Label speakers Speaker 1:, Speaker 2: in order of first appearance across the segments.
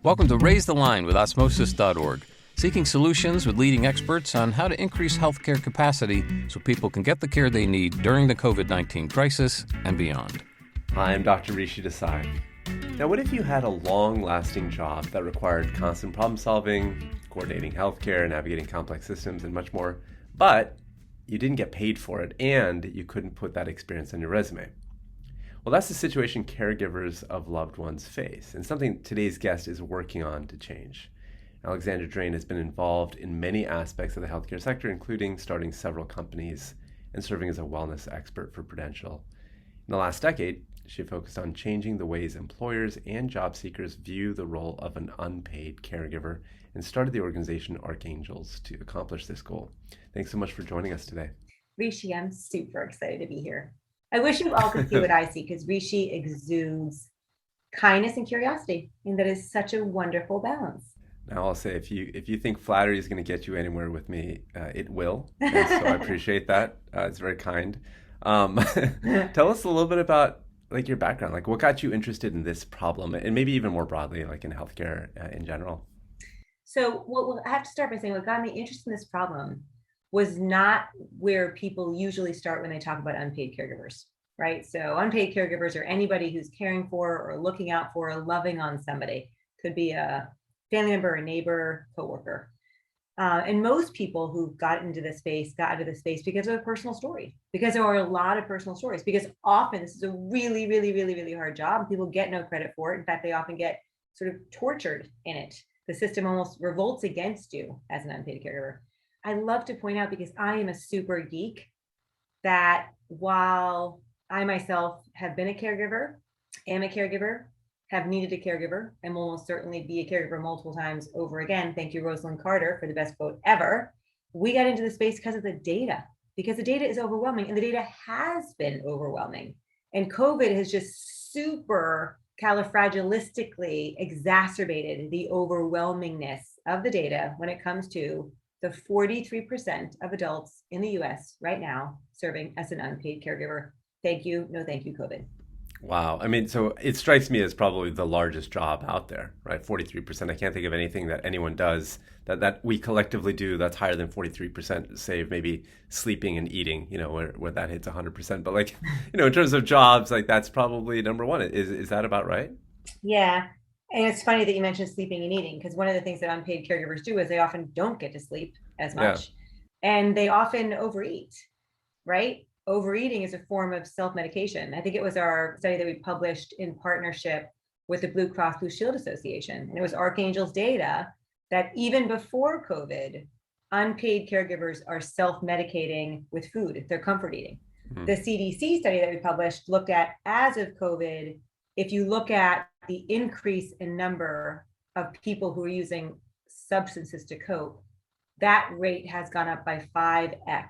Speaker 1: Welcome to Raise the Line with Osmosis.org, seeking solutions with leading experts on how to increase healthcare capacity so people can get the care they need during the COVID-19 crisis and beyond.
Speaker 2: Hi, I'm Dr. Rishi Desai. Now, what if you had a long-lasting job that required constant problem-solving, coordinating healthcare, navigating complex systems, and much more, but you didn't get paid for it and you couldn't put that experience on your resume? Well, that's the situation caregivers of loved ones face, and something today's guest is working on to change. Alexandra Drane has been involved in many aspects of the healthcare sector, including starting several companies and serving as a wellness expert for Prudential. In the last decade, she focused on changing the ways employers and job seekers view the role of an unpaid caregiver and started the organization ARCHANGELS to accomplish this goal. Thanks so much for joining us today.
Speaker 3: Rishi, I'm super excited to be here. I wish you all could see what I see, because Rishi exudes kindness and curiosity, and that is such a wonderful balance.
Speaker 2: Now, I'll say, if you think flattery is going to get you anywhere with me, it will. And so I appreciate that. It's very kind. Tell us a little bit about your background, what got you interested in this problem, and maybe even more broadly, in healthcare in general.
Speaker 3: So, I have to start by saying what got me interested in this problem was not where people usually start when they talk about unpaid caregivers, right? So unpaid caregivers are anybody who's caring for or looking out for or loving on somebody. Could be a family member, a neighbor, coworker. And most people who got into this space because of a personal story, because there are a lot of personal stories, because often this is a really, really, really, really hard job. People get no credit for it. In fact, they often get sort of tortured in it. The system almost revolts against you as an unpaid caregiver. I love to point out, because I am a super geek, that while I myself have been a caregiver, am a caregiver, have needed a caregiver, and will most certainly be a caregiver multiple times over again. Thank you, Rosalind Carter, for the best quote ever. We got into the space because of the data, because the data is overwhelming, and the data has been overwhelming. And COVID has just super califragilistically exacerbated the overwhelmingness of the data when it comes to the 43% of adults in the US right now serving as an unpaid caregiver. Thank you. No, thank you, COVID.
Speaker 2: Wow. I mean, so it strikes me as probably the largest job out there, right? 43%. I can't think of anything that anyone does that we collectively do that's higher than 43%, save maybe sleeping and eating, where that hits 100%. But in terms of jobs, that's probably number one. Is that about right?
Speaker 3: Yeah. And it's funny that you mentioned sleeping and eating, because one of the things that unpaid caregivers do is they often don't get to sleep as much. Yeah. And they often overeat, right? Overeating is a form of self-medication. I think it was our study that we published in partnership with the Blue Cross Blue Shield Association. And it was ARCHANGELS data that even before COVID, unpaid caregivers are self-medicating with food. They're comfort eating. Mm-hmm. The CDC study that we published looked at, as of COVID, if you look at the increase in number of people who are using substances to cope, that rate has gone up by 5x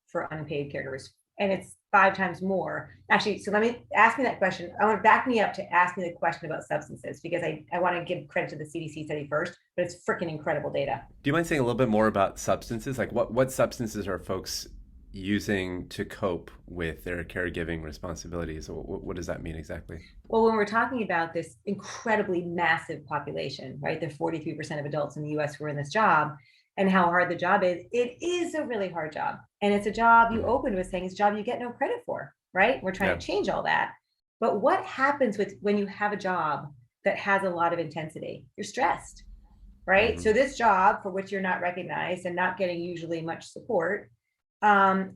Speaker 3: for unpaid caregivers. And it's 5 times more. Actually, so let me ask me that question. I want to back me up to ask me the question about substances, because I want to give credit to the CDC study first, but it's freaking incredible data.
Speaker 2: Do you mind saying a little bit more about substances? What substances are folks using to cope with their caregiving responsibilities? What does that mean exactly?
Speaker 3: Well, when we're talking about this incredibly massive population, right, the 43% of adults in the US who are in this job, and how hard the job is, it is a really hard job. And it's a job, you opened with saying, it's a job you get no credit for, right? We're trying to change all that. But what happens when you have a job that has a lot of intensity? You're stressed, right? Mm-hmm. So this job, for which you're not recognized and not getting usually much support,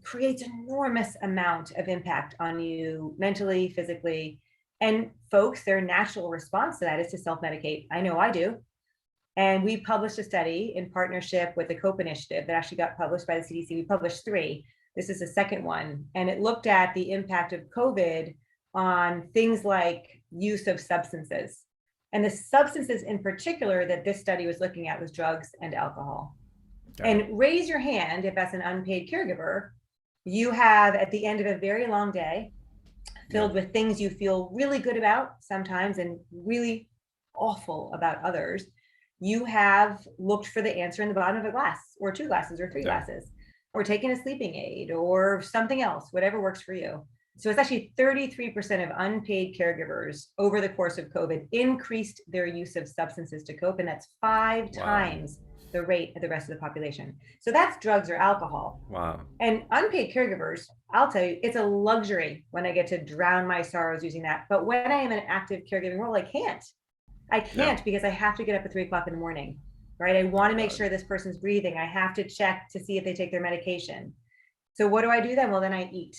Speaker 3: creates an enormous amount of impact on you mentally, physically. And folks, their natural response to that is to self-medicate. I know I do. And we published a study in partnership with the COPE initiative that actually got published by the CDC. We published 3. This is the second one. And it looked at the impact of COVID on things like use of substances. And the substances in particular that this study was looking at was drugs and alcohol. And raise your hand if, as an unpaid caregiver, you have, at the end of a very long day, filled with things you feel really good about sometimes and really awful about others, you have looked for the answer in the bottom of a glass, or 2 glasses, or 3 glasses, or taken a sleeping aid, or something else, whatever works for you. So it's actually 33% of unpaid caregivers over the course of COVID increased their use of substances to cope. And that's 5 times the rate of the rest of the population. So that's drugs or alcohol.
Speaker 2: Wow.
Speaker 3: And unpaid caregivers, I'll tell you, it's a luxury when I get to drown my sorrows using that. But when I am in an active caregiving role, I can't because I have to get up at 3:00 in the morning, right? I want to make sure this person's breathing. I have to check to see if they take their medication. So what do I do then? Well, then I eat.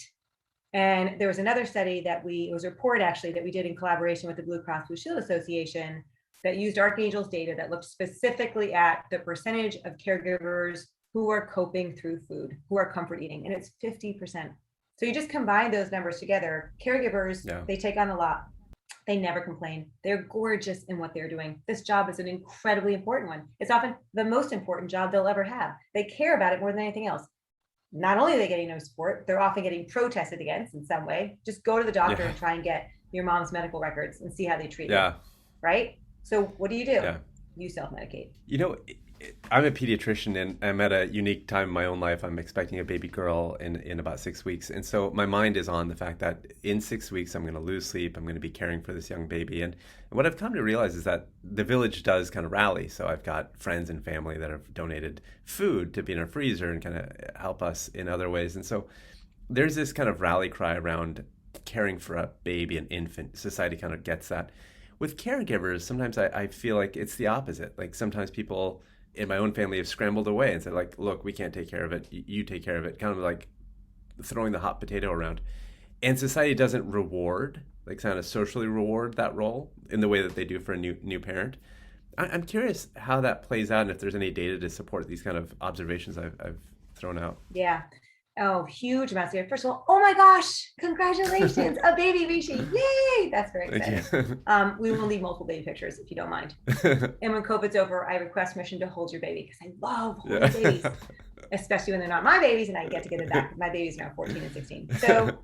Speaker 3: And there was another study it was a report actually that we did in collaboration with the Blue Cross Blue Shield Association that used ARCHANGELS data that looked specifically at the percentage of caregivers who are coping through food, who are comfort eating, and it's 50%. So you just combine those numbers together. Caregivers, they take on a lot. They never complain. They're gorgeous in what they're doing. This job is an incredibly important one. It's often the most important job they'll ever have. They care about it more than anything else. Not only are they getting no support, they're often getting protested against in some way. Just go to the doctor and try and get your mom's medical records and see how they treat you. Right? So what do? You self-medicate.
Speaker 2: You know, I'm a pediatrician and I'm at a unique time in my own life. I'm expecting a baby girl in about 6 weeks. And so my mind is on the fact that in 6 weeks, I'm going to lose sleep. I'm going to be caring for this young baby. And what I've come to realize is that the village does kind of rally. So I've got friends and family that have donated food to be in our freezer and kind of help us in other ways. And so there's this kind of rally cry around caring for a baby, an infant. Society kind of gets that. With caregivers, sometimes I feel like it's the opposite. Like sometimes people in my own family have scrambled away and said, like, look, we can't take care of it. You take care of it. Kind of like throwing the hot potato around. And society doesn't reward, like kind of socially reward that role in the way that they do for a new parent. I'm curious how that plays out and if there's any data to support these kind of observations I've thrown out.
Speaker 3: Yeah. Oh, huge amounts here. First of all, oh my gosh, congratulations, a baby Rishi. Yay. That's very exciting. We will need multiple baby pictures if you don't mind. And when COVID's over, I request permission to hold your baby because I love holding babies, especially when they're not my babies and I get to get it back. My babies are now 14 and 16. So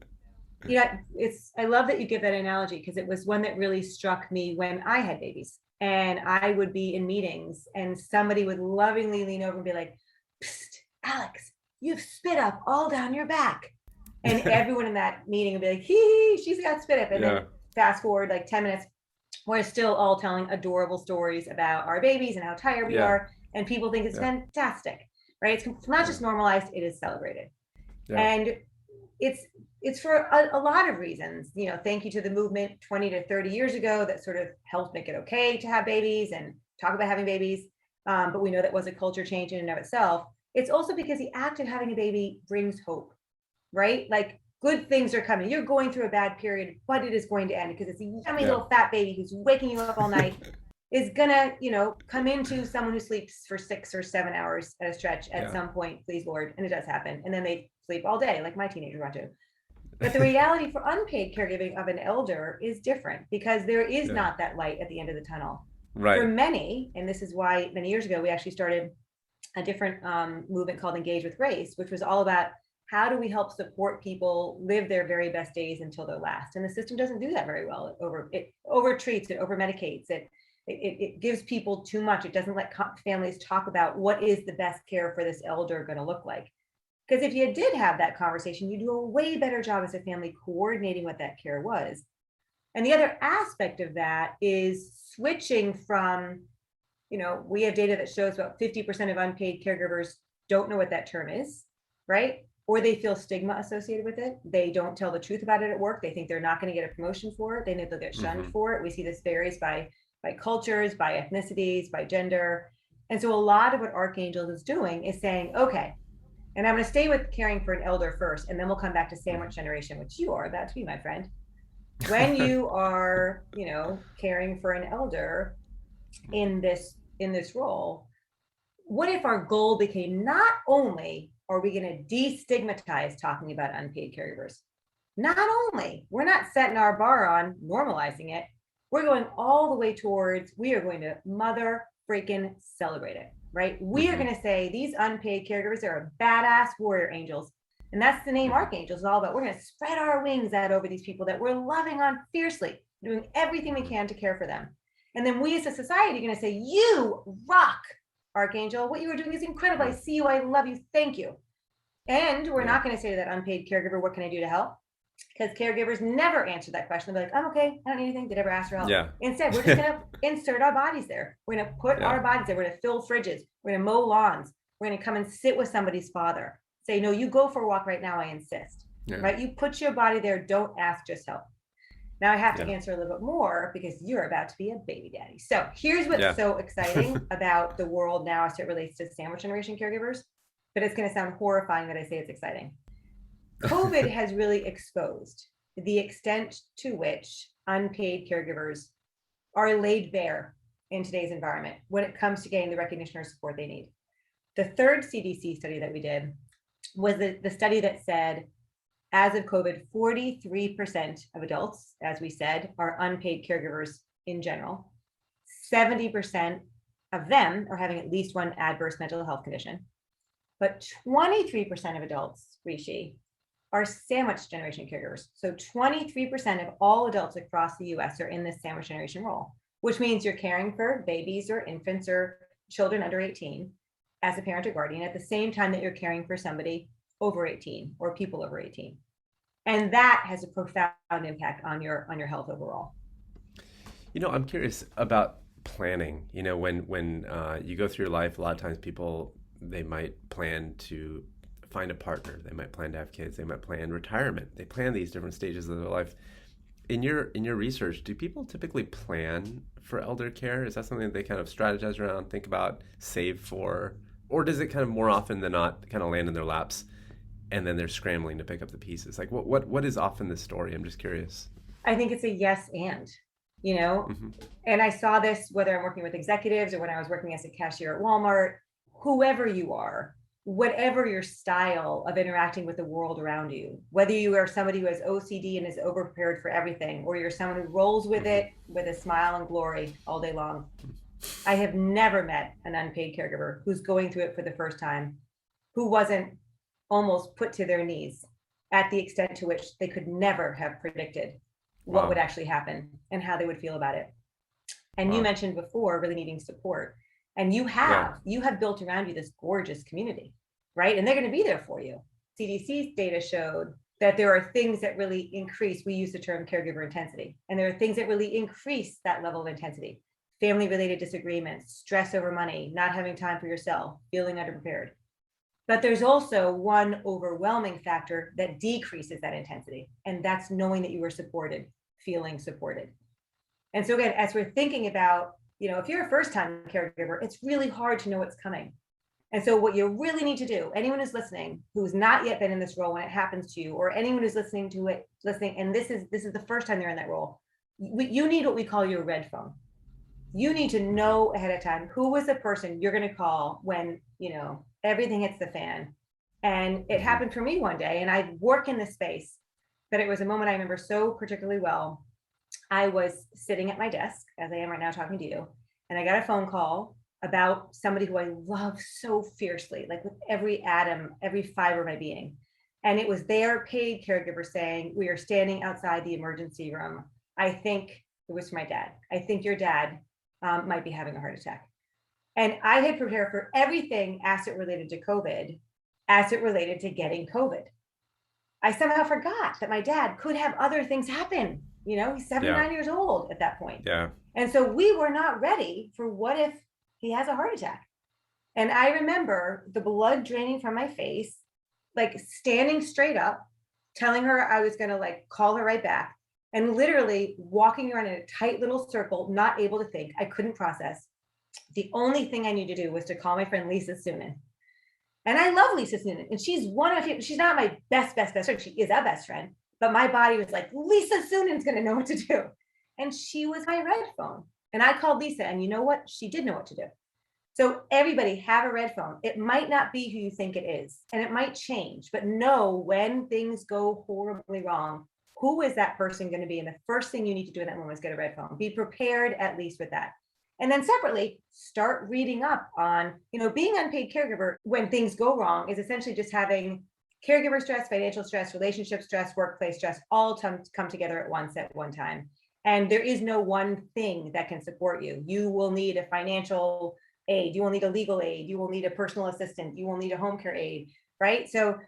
Speaker 3: I love that you give that analogy because it was one that really struck me when I had babies and I would be in meetings and somebody would lovingly lean over and be like, psst, Alex, you've spit up all down your back. And everyone in that meeting would be like, hee, she's got spit up. And then fast forward like 10 minutes, we're still all telling adorable stories about our babies and how tired we are. And people think it's fantastic, right? It's not just normalized, it is celebrated. And it's for a lot of reasons. You know, thank you to the movement 20 to 30 years ago that sort of helped make it okay to have babies and talk about having babies. But we know that was a culture change in and of itself. It's also because the act of having a baby brings hope, right? Like good things are coming. You're going through a bad period, but it is going to end because it's a yummy little fat baby who's waking you up all night is gonna, come into someone who sleeps for 6 or 7 hours at a stretch at some point, please Lord, and it does happen. And then they sleep all day, like my teenagers want to. But the reality for unpaid caregiving of an elder is different because there is not that light at the end of the tunnel. Right. For many, and this is why many years ago we actually started a different movement called Engage with Grace, which was all about how do we help support people live their very best days until their last. And the system doesn't do that very well. It over-treats, it over-medicates, it gives people too much. It doesn't let families talk about what is the best care for this elder going to look like. Because if you did have that conversation, you do a way better job as a family coordinating what that care was. And the other aspect of that is switching from, we have data that shows about 50% of unpaid caregivers don't know what that term is, right? Or they feel stigma associated with it. They don't tell the truth about it at work. They think they're not going to get a promotion for it. They know they'll get shunned for it. We see this varies by cultures, by ethnicities, by gender. And so a lot of what ARCHANGELS is doing is saying, okay, and I'm going to stay with caring for an elder first, and then we'll come back to sandwich generation, which you are about to be, my friend. When you are, caring for an elder in this role, what if our goal became not only are we going to destigmatize talking about unpaid caregivers? Not only, we're not setting our bar on normalizing it, we're going all the way towards, we are going to mother freaking celebrate it, right? We are going to say these unpaid caregivers are badass warrior angels. And that's the name ARCHANGELS is all about. We're going to spread our wings out over these people that we're loving on fiercely, doing everything we can to care for them. And then we as a society are going to say, you rock, ARCHANGEL. What you are doing is incredible. I see you. I love you. Thank you. And we're not going to say to that unpaid caregiver, what can I do to help? because caregivers never answer that question. They'll be like, I'm okay, I don't need anything. Did ever ask for help?
Speaker 2: Yeah.
Speaker 3: Instead, we're just going to insert our bodies there. We're going to put our bodies there. We're going to fill fridges. We're going to mow lawns. We're going to come and sit with somebody's father. Say, no, you go for a walk right now. I insist. Right? You put your body there. Don't ask, just help. Now I have to answer a little bit more because you're about to be a baby daddy. So here's what's so exciting about the world now as it relates to sandwich generation caregivers, but it's going to sound horrifying that I say it's exciting. COVID has really exposed the extent to which unpaid caregivers are laid bare in today's environment when it comes to getting the recognition or support they need. The third CDC study that we did was the study that said, as of COVID, 43% of adults, as we said, are unpaid caregivers in general. 70% of them are having at least one adverse mental health condition. But 23% of adults, Rishi, are sandwich generation caregivers. So 23% of all adults across the US are in this sandwich generation role, which means you're caring for babies or infants or children under 18 as a parent or guardian at the same time that you're caring for somebody over 18 or people over 18. And that has a profound impact on your health overall.
Speaker 2: You know, I'm curious about planning. You know, when you go through your life, a lot of times people, they might plan to find a partner. They might plan to have kids. They might plan retirement. They plan these different stages of their life. In your research, do people typically plan for elder care? Is that something that they kind of strategize around, think about, save for? Or does it kind of more often than not kind of land in their laps and then they're scrambling to pick up the pieces? Like what is often the story? I'm just curious.
Speaker 3: I think it's a yes and, you know, and I saw this whether I'm working with executives or when I was working as a cashier at Walmart, whoever you are, whatever your style of interacting with the world around you, whether you are somebody who has OCD and is overprepared for everything, or you're someone who rolls with it with a smile and glory all day long. I have never met an unpaid caregiver who's going through it for the first time, who wasn't almost put to their knees at the extent to which they could never have predicted what would actually happen and how they would feel about it. And you mentioned before really needing support. And you have built around you this gorgeous community, right? And they're going to be there for you. CDC's data showed that there are things that really increase, we use the term caregiver intensity, and there are things that really increase that level of intensity. Family-related disagreements, stress over money, not having time for yourself, feeling underprepared. But there's also one overwhelming factor that decreases that intensity, and that's knowing that you are supported, feeling supported. And so again, as we're thinking about, you know, if you're a first-time caregiver, it's really hard to know what's coming. And so what you really need to do, anyone who's listening, who's not yet been in this role when it happens to you, or anyone who's listening to it, and this is the first time they're in that role, you need what we call your red phone. You need to know ahead of time who is the person you're going to call when, you know, everything hits the fan. And it happened for me one day, and I work in this space, but it was a moment I remember so particularly well. I was sitting at my desk, as I am right now talking to you, and I got a phone call about somebody who I love so fiercely, like with every atom, every fiber of my being. And it was their paid caregiver saying, we are standing outside the emergency room. I think it was my dad. I think your dad might be having a heart attack. And I had prepared for everything as it related to COVID, as it related to getting COVID. I somehow forgot that my dad could have other things happen. You know, he's 79 years old at that point.
Speaker 2: Yeah.
Speaker 3: And so we were not ready for what if he has a heart attack. And I remember the blood draining from my face, like standing straight up, telling her I was going to like call her right back, and literally walking around in a tight little circle, not able to think. I couldn't process. The only thing I needed to do was to call my friend Lisa Sunan. And I love Lisa Sunan. And she's one of, she's not my best friend. She is a best friend. But my body was like, Lisa Sunan's going to know what to do. And she was my red phone. And I called Lisa, and you know what? She did know what to do. So everybody have a red phone. It might not be who you think it is, and it might change, but know when things go horribly wrong, who is that person going to be? And the first thing you need to do in that moment is get a red phone. Be prepared at least with that. And then separately, start reading up on, you know, being unpaid caregiver when things go wrong is essentially just having caregiver stress, financial stress, relationship stress, workplace stress, all come together at once at one time. And there is no one thing that can support you. You will need a financial aid. You will need a legal aid. You will need a personal assistant. You will need a home care aid. right? So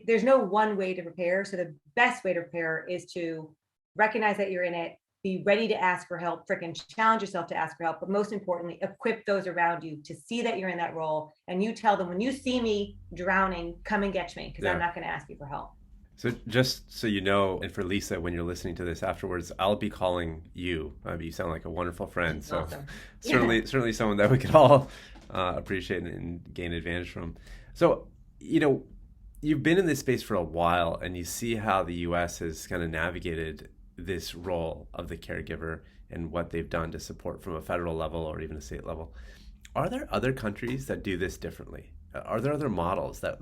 Speaker 3: there's no one way to prepare. So the best way to prepare is to recognize that you're in it, be ready to ask for help, freaking challenge yourself to ask for help, but most importantly, equip those around you to see that you're in that role. And you tell them, when you see me drowning, come and get me, because I'm not going to ask you for help.
Speaker 2: So just so you know, and for Lisa, when you're listening to this afterwards, I'll be calling you. You sound like a wonderful friend. So
Speaker 3: Awesome.
Speaker 2: certainly someone that we could all appreciate and gain advantage from. So, you've been in this space for a while, and you see how the U.S. has kind of navigated this role of the caregiver and what they've done to support from a federal level or even a state level. Are there other countries that do this differently? Are there other models that,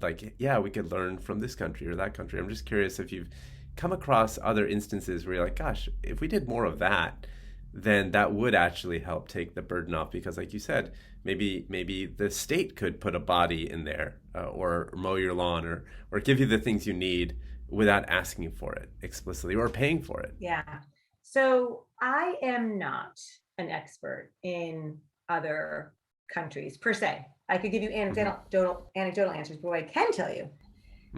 Speaker 2: we could learn from this country or that country? I'm just curious if you've come across other instances where you're like, gosh, if we did more of that, then that would actually help take the burden off. Because like you said, maybe the state could put a body in there or mow your lawn or give you the things you need without asking for it explicitly or paying for it.
Speaker 3: Yeah. So I am not an expert in other countries per se. I could give you anecdotal answers, but what I can tell you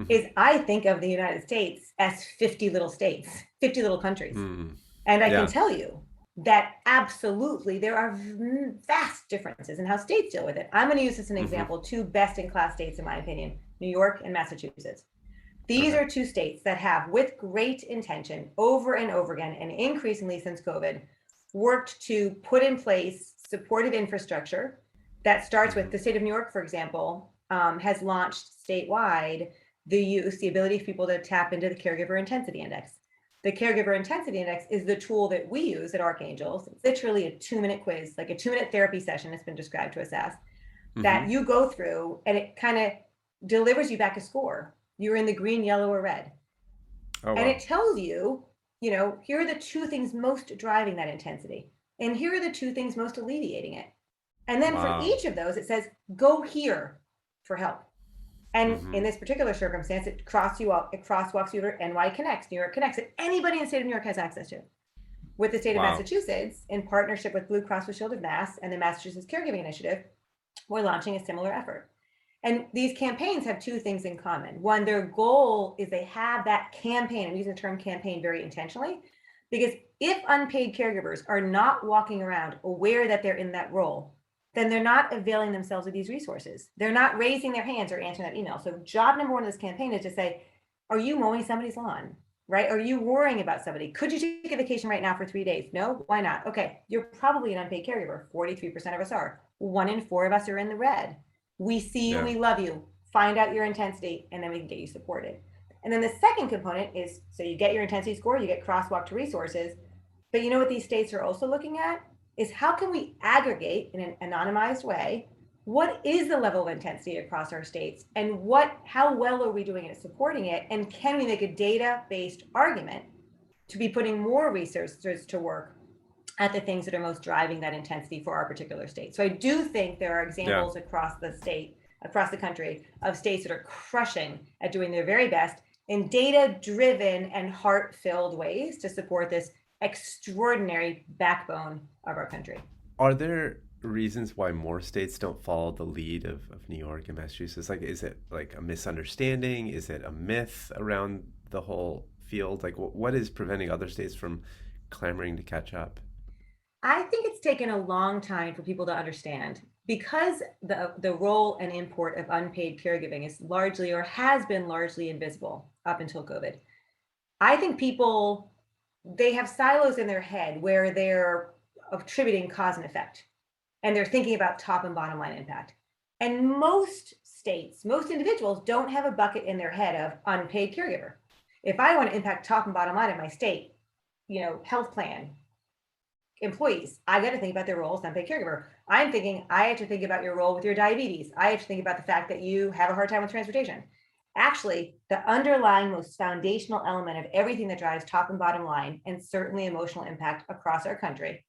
Speaker 3: is I think of the United States as 50 little states, 50 little countries. And I can tell you that absolutely there are vast differences in how states deal with it. I'm going to use this as an example, two best in class states, in my opinion, New York and Massachusetts. These are two states that have, with great intention, over and over again, and increasingly since COVID, worked to put in place supportive infrastructure that starts with the state of New York, for example, has launched statewide the ability for people to tap into the Caregiver Intensity Index. The Caregiver Intensity Index is the tool that we use at ARCHANGELS. It's literally a 2-minute quiz, like a 2-minute therapy session, it's been described to us as, that you go through, and it kind of delivers you back a score. You're in the green, yellow, or red. Oh, wow. And it tells you, here are the 2 things most driving that intensity. And here are the 2 things most alleviating it. And then for each of those, it says, go here for help. And in this particular circumstance, it crosswalks you to NY Connects, New York Connects, that anybody in the state of New York has access to. With the state of Massachusetts, in partnership with Blue Cross Blue Shield of Mass and the Massachusetts Caregiving Initiative, we're launching a similar effort. And these campaigns have 2 things in common. One, their goal is they have that campaign. I'm using the term campaign very intentionally, because if unpaid caregivers are not walking around aware that they're in that role, then they're not availing themselves of these resources. They're not raising their hands or answering that email. So job number 1 of this campaign is to say, are you mowing somebody's lawn, right? Are you worrying about somebody? Could you take a vacation right now for 3 days? No, why not? Okay, you're probably an unpaid caregiver. 43% of us are. 1 in 4 of us are in the red. We see you, we love you. Find out your intensity, and then we can get you supported. And then the second component is, so you get your intensity score, you get crosswalk to resources, but you know what these states are also looking at? Is how can we aggregate in an anonymized way, what is the level of intensity across our states, and how well are we doing at supporting it, and can we make a data-based argument to be putting more resources to work at the things that are most driving that intensity for our particular state. So I do think there are examples across the country of states that are crushing at doing their very best in data-driven and heart-filled ways to support this extraordinary backbone of our country.
Speaker 2: Are there reasons why more states don't follow the lead of New York and Massachusetts? Is it a misunderstanding? Is it a myth around the whole field? What is preventing other states from clamoring to catch up?
Speaker 3: I think it's taken a long time for people to understand, because the role and import of unpaid caregiving is largely, or has been largely, invisible up until COVID. I think people, they have silos in their head where they're attributing cause and effect, and they're thinking about top and bottom line impact. And most states, most individuals don't have a bucket in their head of unpaid caregiver. If I want to impact top and bottom line in my state, health plan, employees, I got to think about their role as unpaid caregiver. I'm thinking I have to think about your role with your diabetes. I have to think about the fact that you have a hard time with transportation. Actually, the underlying most foundational element of everything that drives top and bottom line, and certainly emotional impact across our country,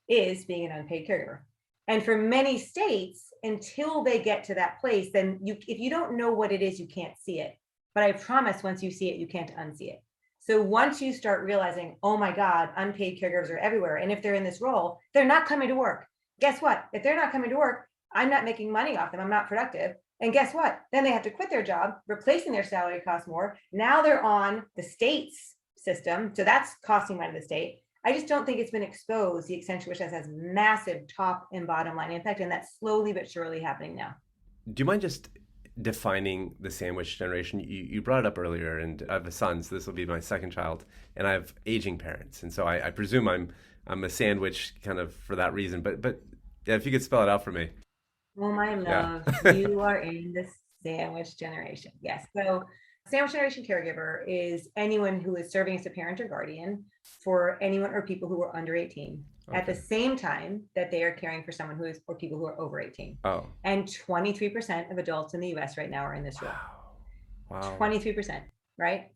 Speaker 3: is being an unpaid caregiver. And for many states, until they get to that place, then if you don't know what it is, you can't see it. But I promise, once you see it, you can't unsee it. So once you start realizing, oh my God, unpaid caregivers are everywhere, and if they're in this role, they're not coming to work. Guess what? If they're not coming to work, I'm not making money off them. I'm not productive. And guess what? Then they have to quit their job, replacing their salary costs more. Now they're on the state's system. So that's costing money to the state. I just don't think it's been exposed the extent to which that has massive top and bottom line impact. And that's slowly but surely happening now.
Speaker 2: Do you mind just defining the sandwich generation? You brought it up earlier, and I have a son, so this will be my second child, and I have aging parents. And so I presume I'm a sandwich kind of for that reason. But yeah, if you could spell it out for me.
Speaker 3: Oh, my love,
Speaker 2: Yeah.
Speaker 3: you are in the sandwich generation. Yes. So sandwich generation caregiver is anyone who is serving as a parent or guardian for anyone or people who are under 18 at the
Speaker 2: Okay.
Speaker 3: same time that they are caring for someone who is, or people who are over 18.
Speaker 2: Oh,
Speaker 3: And 23% of adults in the US right now are in this role.
Speaker 2: wow.
Speaker 3: 23%, right?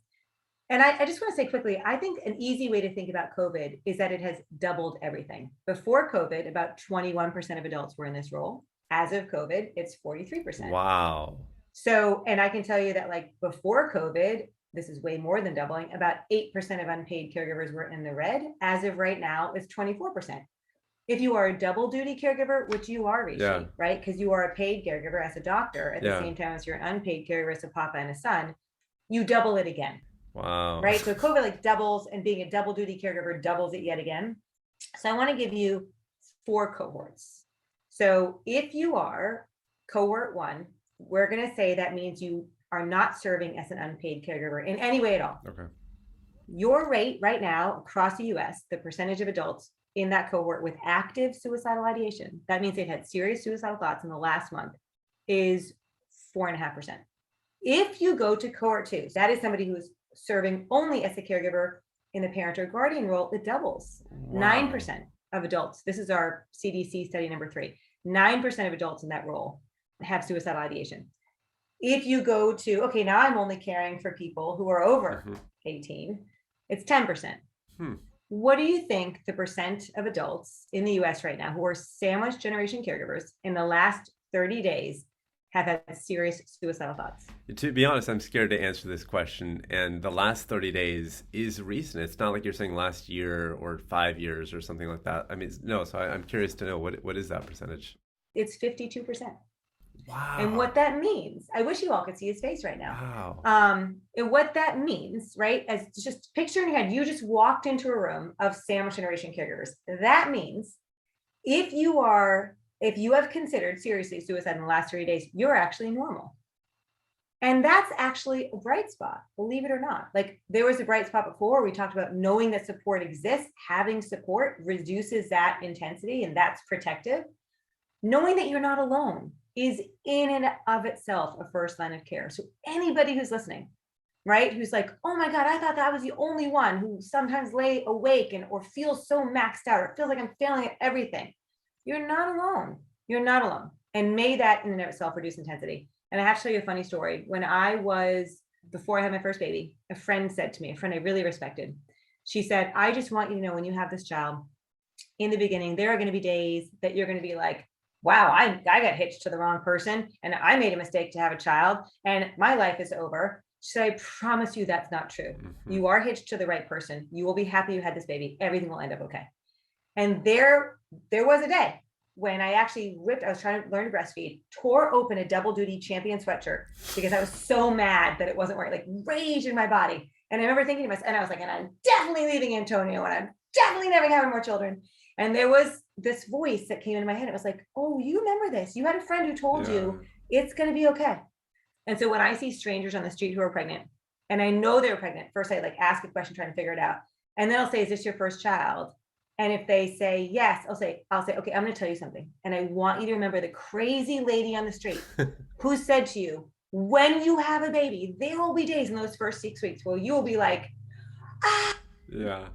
Speaker 3: And I just want to say quickly, I think an easy way to think about COVID is that it has doubled everything. Before COVID, about 21% of adults were in this role. As of COVID, it's 43%.
Speaker 2: Wow.
Speaker 3: So, and I can tell you that like before COVID, this is way more than doubling, about 8% of unpaid caregivers were in the red. As of right now, it's 24%. If you are a double duty caregiver, which you are, Rishi,
Speaker 2: Yeah.
Speaker 3: right? Because you are a paid caregiver as a doctor at the
Speaker 2: Yeah.
Speaker 3: same time as you're an unpaid caregiver as a papa and a son, you double it again,
Speaker 2: Wow.
Speaker 3: right? So COVID like doubles, and being a double duty caregiver doubles it yet again. So I want to give you 4 cohorts. So if you are cohort 1, we're going to say that means you are not serving as an unpaid caregiver in any way at all.
Speaker 2: Okay.
Speaker 3: Your rate right now across the US, the percentage of adults in that cohort with active suicidal ideation, that means they've had serious suicidal thoughts in the last month, is 4.5%. If you go to cohort 2, that is somebody who is serving only as a caregiver in the parent or guardian role, it doubles.
Speaker 2: Wow.
Speaker 3: 9% of adults, this is our CDC study number 3, 9% of adults in that role have suicidal ideation. If you go to, okay, now I'm only caring for people who are over 18, it's 10%. What do you think the percent of adults in the US right now who are sandwich generation caregivers in the last 30 days have had serious suicidal thoughts?
Speaker 2: To be honest, I'm scared to answer this question. And the last 30 days is recent. It's not like you're saying last year or 5 years or something like that. I mean, no. So I'm curious to know what is that percentage?
Speaker 3: It's 52%.
Speaker 2: Wow.
Speaker 3: And what that means, I wish you all could see his face right now.
Speaker 2: Wow.
Speaker 3: And what that means, right? As just picture in your head, you just walked into a room of sandwich generation caregivers. That means if you have considered seriously suicide in the last 30 days, you're actually normal. And that's actually a bright spot, believe it or not. Like there was a bright spot before. We talked about knowing that support exists, having support reduces that intensity, and that's protective. Knowing that you're not alone is in and of itself a first line of care. So anybody who's listening, right, who's like, oh my God, I thought that I was the only one who sometimes lay awake or feels so maxed out, or feels like I'm failing at everything. You're not alone. You're not alone. And may that in and of itself reduce intensity. And I have to tell you a funny story. Before I had my first baby, a friend said to me, a friend I really respected, she said, I just want you to know when you have this child, in the beginning, there are going to be days that you're going to be like, wow, I got hitched to the wrong person and I made a mistake to have a child and my life is over. So I promise you that's not true. You are hitched to the right person. You will be happy you had this baby. Everything will end up okay. And there was a day when I actually I was trying to learn to breastfeed, tore open a double duty Champion sweatshirt because I was so mad that it wasn't working, like rage in my body. And I remember thinking to myself, and I was like, and I'm definitely leaving Antonio and I'm definitely never having more children. And there was this voice that came into my head. It was like, oh, you remember this. You had a friend who told you it's going to be okay. And so when I see strangers on the street who are pregnant, and I know they're pregnant, first I like ask a question, trying to figure it out. And then I'll say, is this your first child? And if they say yes, I'll say, okay, I'm going to tell you something. And I want you to remember the crazy lady on the street who said to you, when you have a baby, there will be days in those first 6 weeks where you will be like, ah.
Speaker 2: Yeah.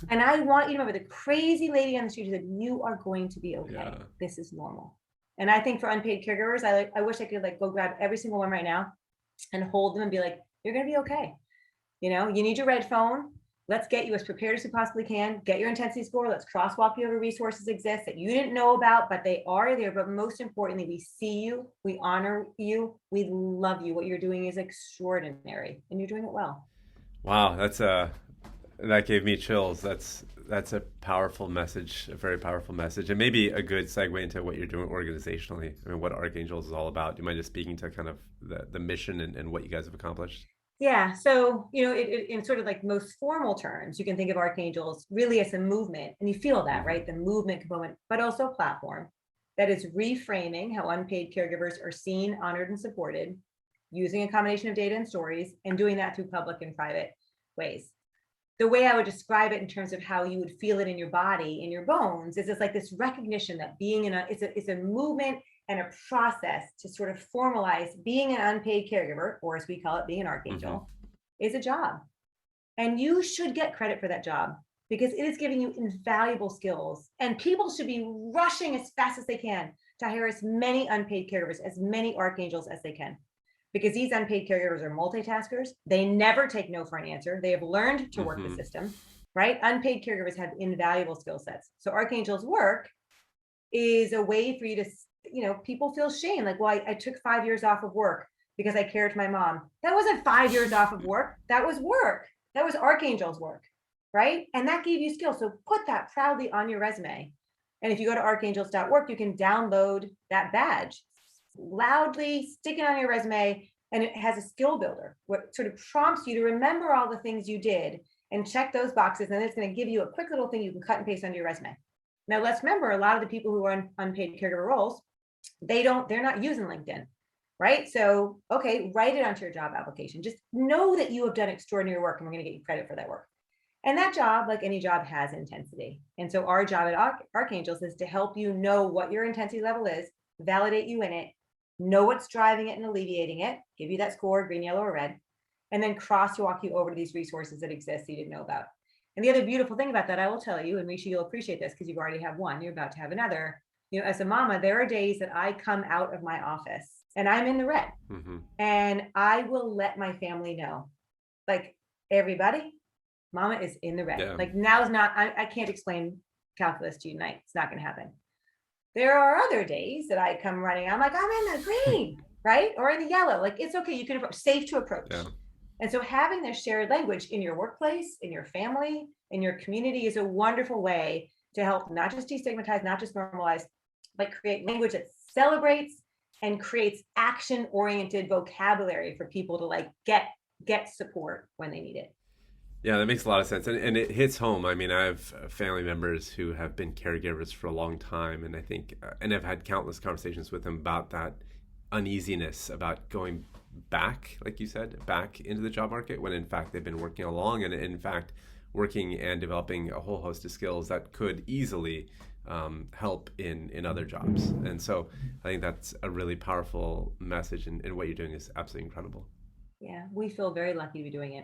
Speaker 3: And I want you to remember the crazy lady on the street who said, you are going to be okay.
Speaker 2: Yeah.
Speaker 3: This is normal. And I think for unpaid caregivers, I wish I could like go grab every single one right now and hold them and be like, you're going to be okay. You know, you need your red phone. Let's get you as prepared as we possibly can. Get your intensity score. Let's crosswalk you over resources exist that you didn't know about, but they are there. But most importantly, we see you, we honor you, we love you. What you're doing is extraordinary and you're doing it well.
Speaker 2: Wow, that's That gave me chills. That's a powerful message, a very powerful message, and maybe a good segue into what you're doing organizationally. I mean, what Archangels is all about. Do you mind just speaking to kind of the mission and what you guys have accomplished?
Speaker 3: Yeah. So, in sort of like most formal terms, you can think of Archangels really as a movement, and you feel that, right? The movement component, but also a platform that is reframing how unpaid caregivers are seen, honored, and supported, using a combination of data and stories, and doing that through public and private ways. The way I would describe it in terms of how you would feel it in your body, in your bones, is it's like this recognition that being it's a movement and a process to sort of formalize being an unpaid caregiver, or as we call it, being an archangel, is a job. And you should get credit for that job because it is giving you invaluable skills. And people should be rushing as fast as they can to hire as many unpaid caregivers, as many archangels as they can. Because these unpaid caregivers are multitaskers. They never take no for an answer. They have learned to work the system, right? Unpaid caregivers have invaluable skill sets. So Archangels work is a way for you to, people feel shame. Like, well, I took 5 years off of work because I cared for my mom. That wasn't 5 years off of work. That was work. That was Archangels work, right? And that gave you skills. So put that proudly on your resume. And if you go to archangels.org, you can download that badge. Loudly stick it on your resume, and it has a skill builder, what sort of prompts you to remember all the things you did and check those boxes, and it's going to give you a quick little thing you can cut and paste onto your resume. Now let's remember, a lot of the people who are in unpaid caregiver roles, they're not using LinkedIn, right? So okay, write it onto your job application. Just know that you have done extraordinary work, and we're going to get you credit for that work. And that job, like any job, has intensity. And so our job at Archangels is to help you know what your intensity level is, validate you in it, know what's driving it and alleviating it, give you that score, green, yellow, or red, and then crosswalk you over to these resources that exist that you didn't know about. And the other beautiful thing about that, I will tell you, and Rishi, you'll appreciate this because you already have one, you're about to have another. As a mama, there are days that I come out of my office and I'm in the red, and I will let my family know, like, everybody, mama is in the red. Yeah. Like, now's not, I can't explain calculus to you tonight. It's not going to happen. There are other days that I come running, I'm like, I'm in the green, right? Or in the yellow. Like, it's okay. You can approach, safe to approach. Yeah. And so having this shared language in your workplace, in your family, in your community is a wonderful way to help not just destigmatize, not just normalize, but create language that celebrates and creates action-oriented vocabulary for people to like get support when they need it.
Speaker 2: Yeah, that makes a lot of sense. And it hits home. I mean, I have family members who have been caregivers for a long time. And I think, and I've had countless conversations with them about that uneasiness about going back, like you said, back into the job market when in fact they've been working along and in fact working and developing a whole host of skills that could easily help in other jobs. And so I think that's a really powerful message, and what you're doing is absolutely incredible.
Speaker 3: Yeah, we feel very lucky to be doing it.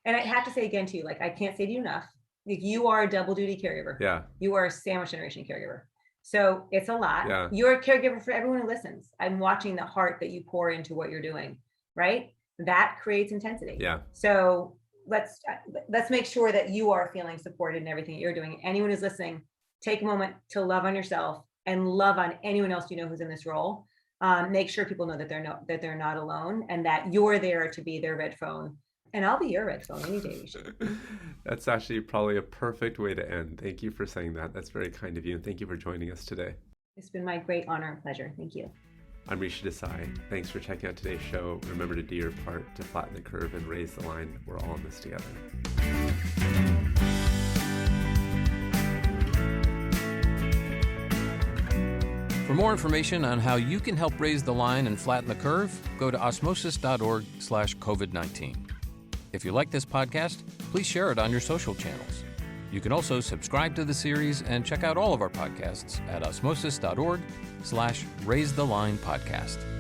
Speaker 3: And I have to say again to you, like, I can't say to you enough, like, you are a double duty caregiver. Yeah. You are a sandwich generation caregiver. So it's a lot. Yeah. You're a caregiver for everyone who listens. I'm watching the heart that you pour into what you're doing, right? That creates intensity. Yeah. So let's make sure that you are feeling supported in everything that you're doing. Anyone who's listening, take a moment to love on yourself and love on anyone else you know who's in this role. Make sure people know that they're not alone, and that you're there to be their red phone. And I'll be your red phone any day.
Speaker 2: That's actually probably a perfect way to end. Thank you for saying that. That's very kind of you. And thank you for joining us today.
Speaker 3: It's been my great honor and pleasure. Thank you.
Speaker 2: I'm Rishi Desai. Thanks for checking out today's show. Remember to do your part to flatten the curve and raise the line. We're all in this together.
Speaker 1: For more information on how you can help raise the line and flatten the curve, go to osmosis.org/COVID-19. If you like this podcast, please share it on your social channels. You can also subscribe to the series and check out all of our podcasts at osmosis.org/raisethelinepodcast.